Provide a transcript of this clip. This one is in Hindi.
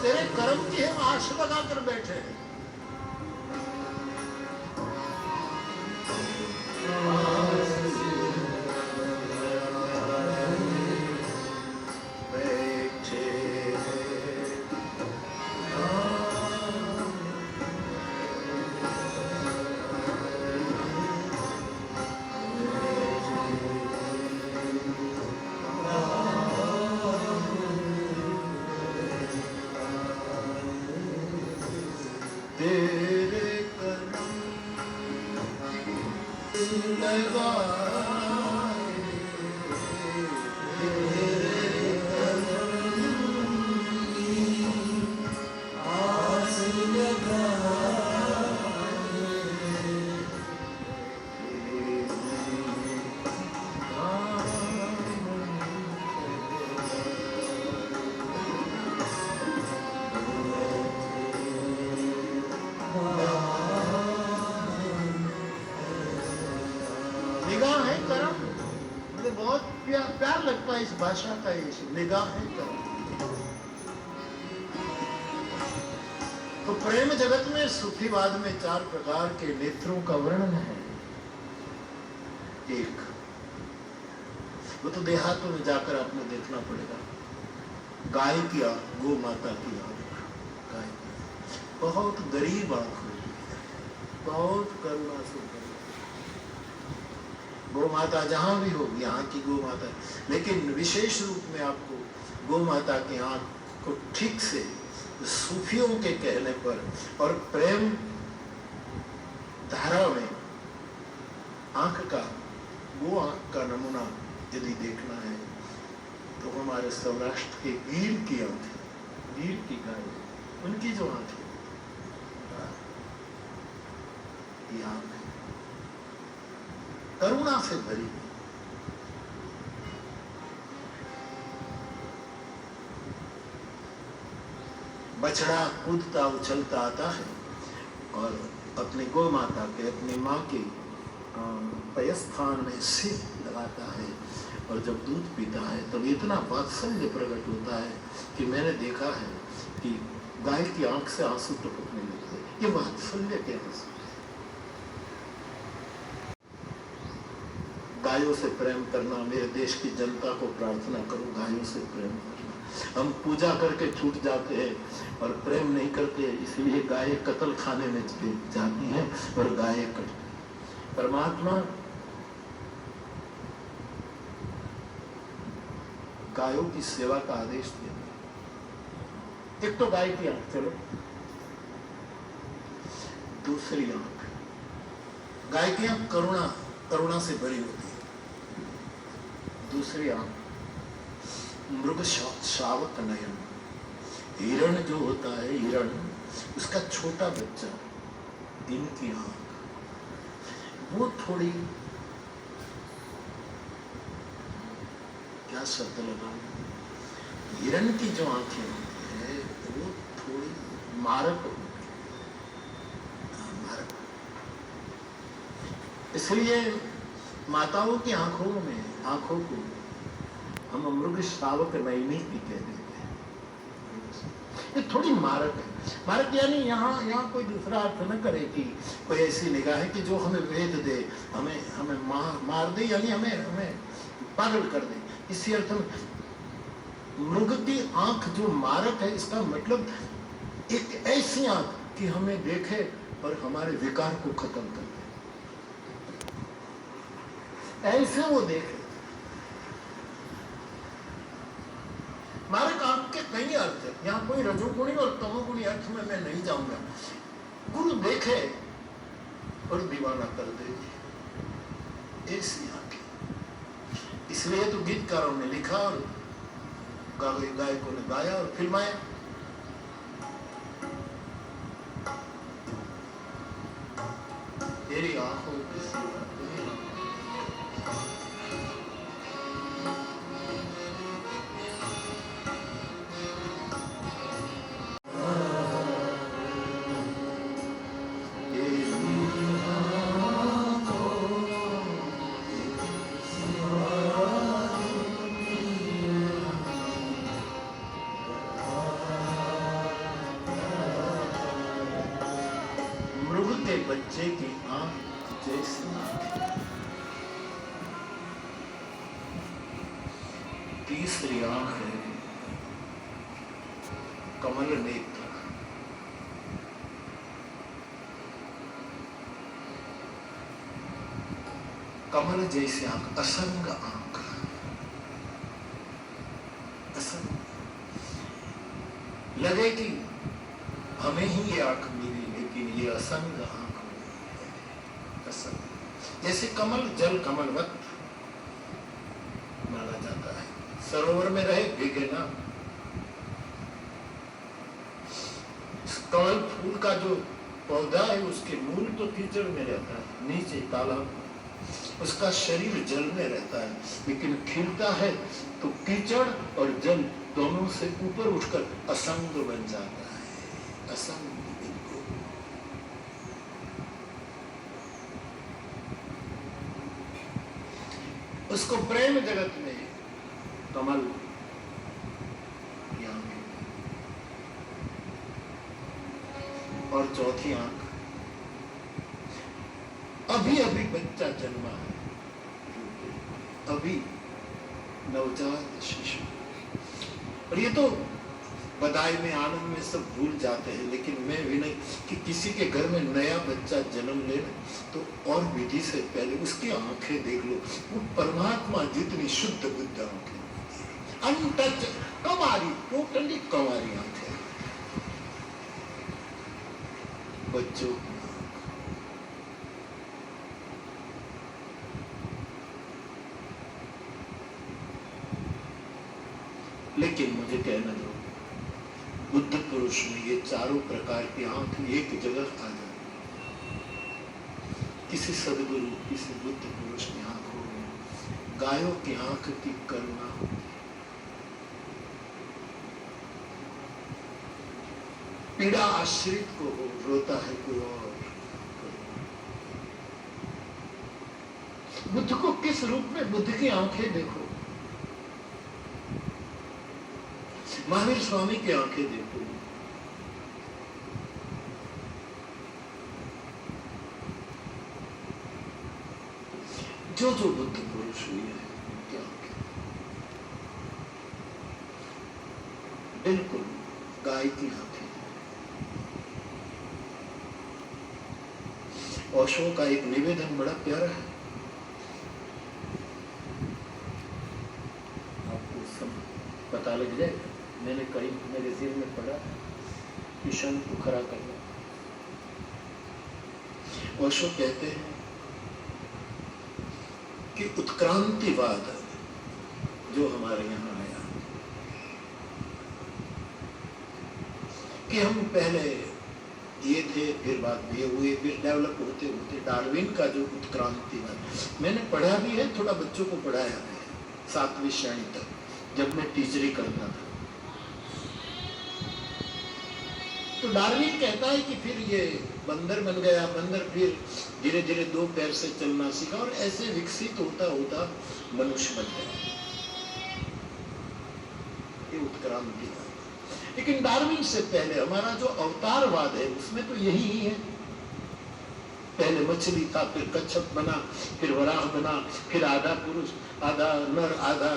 तेरे कर्म की हम आश लगा कर बैठे हैं। प्यार लगता है इस भाषा का, इस निगाह है कर्म। तो प्रेम जगत में सूफीवाद में 4 प्रकार के नेत्रों का वर्णन है। एक, वो तो देहातों में जाकर आपने देखना पड़ेगा, गाय की आंख, गो माता की आंख, गाय की बहुत गरीब आंख होती है, बहुत करुणा से। गो माता जहां भी होगी, यहाँ की गो माता, लेकिन विशेष रूप में आपको गो माता की आंख को ठीक से सूफियों के कहने पर और प्रेम धारा में आंख का, वो आंख का नमूना यदि देखना है तो हमारे सौराष्ट्र के गीर की आंख, गीर की गाय, उनकी जो आंख है, ये आंख करुणा से भरी। बछड़ा कूदता उछलता आता है और अपनी गौ माता के, अपनी माँ के पयस्थान में सिर लगाता है, और जब दूध पीता है तब इतना वात्सल्य प्रकट होता है कि मैंने देखा है कि गाय की आंख से आंसू टपकने लगते हैं। ये वात्सल्य के आंसू। गायों से प्रेम करना, मेरे देश की जनता को प्रार्थना करो, गायों से प्रेम करना। हम पूजा करके छूट जाते हैं और प्रेम नहीं करते, इसलिए गायें कत्ल खाने में जाती हैं और गायें कटती। परमात्मा गायों की सेवा का आदेश दिया। एक तो गाय की आंख, चलो दूसरी आंख, गाय की आंख करुणा, करुणा से भरी होती है। दूसरी आंख मृग शावक नयन, हिरण जो होता है, हिरण, उसका छोटा बच्चा, इनकी आंख वो थोड़ी, क्या शब्द लगाऊं, हिरण की जो आंखें होती है वो थोड़ी मारक होती है, मारक। इसलिए माताओं की आंखों में, आंखों को हम मृग श्रावक नयनी भी कह देते हैं। ये थोड़ी मारक है। मारक यानी यहाँ कोई दूसरा अर्थ न करे कि कोई ऐसी निगाह है कि जो हमें वेद दे, हमें मार दे, यानी हमें पागल कर दे। इसी अर्थ में मृग की आंख जो मारक है, इसका मतलब एक ऐसी आंख कि हमें देखे और हमारे विकार को खत्म कर दे, ऐसे वो देखे। मारक आंख के कई अर्थ है, यहाँ कोई रजोगुणी और तमोगुणी अर्थ में मैं नहीं जाऊंगा। गुरु देखे और दीवाना कर दे, ऐसी आंखें। इसलिए तो गीतकारों ने लिखा और गायकों ने गाया और फिल्माया। तेरी आंखों की सेवा, की आंख जैसी तीसरी आंख है कमल नेत्र। कमल जैसी आंख, असंग आंख, असंग। लगे कि हमें ही ये आंख मिली, लेकिन ये असंग आंख है, असंग। जैसे कमल जल कमलवत माना जाता है, सरोवर में रहे भीगे ना। कमल फूल का जो पौधा है उसके मूल तो कीचड़ में रहता है, नीचे तालाब, उसका शरीर जल में रहता है, लेकिन खिलता है तो कीचड़ और जल दोनों से ऊपर उठकर असंग बन जाता है, असंग। उसको प्रेम जगत में कमल की आंख, और चौथी आंख, अभी अभी बच्चा जन्मा है, अभी नवजात शिशु। और ये तो बधाई में आनंद में सब भूल जाते हैं, लेकिन मैं भी नहीं कि किसी के घर में नया बच्चा जन्म ले तो और विधि से पहले उसकी आंखें देख लो, वो परमात्मा जितनी शुद्ध बुद्ध आंखें, अनटच, कमारी, टोटली कमारी आंखें बच्चों की। लेकिन मुझे कहना दो, बुद्ध पुरुष में ये चारों प्रकार की आंख एक जगह आ जाए। किसी सदगुरु, किसी बुद्ध पुरुष की आंखों में गायों की आंख की करुणा, पीड़ा आश्रित को हो, रोता है कोई और। बुद्ध को किस रूप में, बुद्ध की आंखें देखो, महावीर स्वामी की आंखें देखो, जो जो बुद्ध पुरुष हुई है उनकी आंखें बिल्कुल गाय की आंखें। ओशो का एक निवेदन बड़ा प्यारा है, आपको सब पता लग जाएगा। मैंने कहीं मैगजीन में पढ़ा कि शंख को खड़ा करना। ओशो कहते हैं कि उत्क्रांतिवाद जो हमारे यहाँ आया, कि हम पहले ये थे, फिर बाद में ये हुए, फिर डेवलप होते होते डार्विन का जो उत्क्रांतिवाद, मैंने पढ़ा भी है, थोड़ा बच्चों को पढ़ाया है 7वीं श्रेणी तक, जब मैं टीचरी करता था। तो डार्विन कहता है कि फिर ये बंदर बन गया, बंदर फिर धीरे धीरे 2 पैर से चलना सीखा और ऐसे विकसित होता होता मनुष्य बन गया। ये उत्क्रांति है। लेकिन डार्विन से पहले हमारा जो अवतारवाद है उसमें तो यही ही है। पहले मछली था, फिर कच्छप बना, फिर वराह बना, फिर आधा पुरुष आधा नर आधा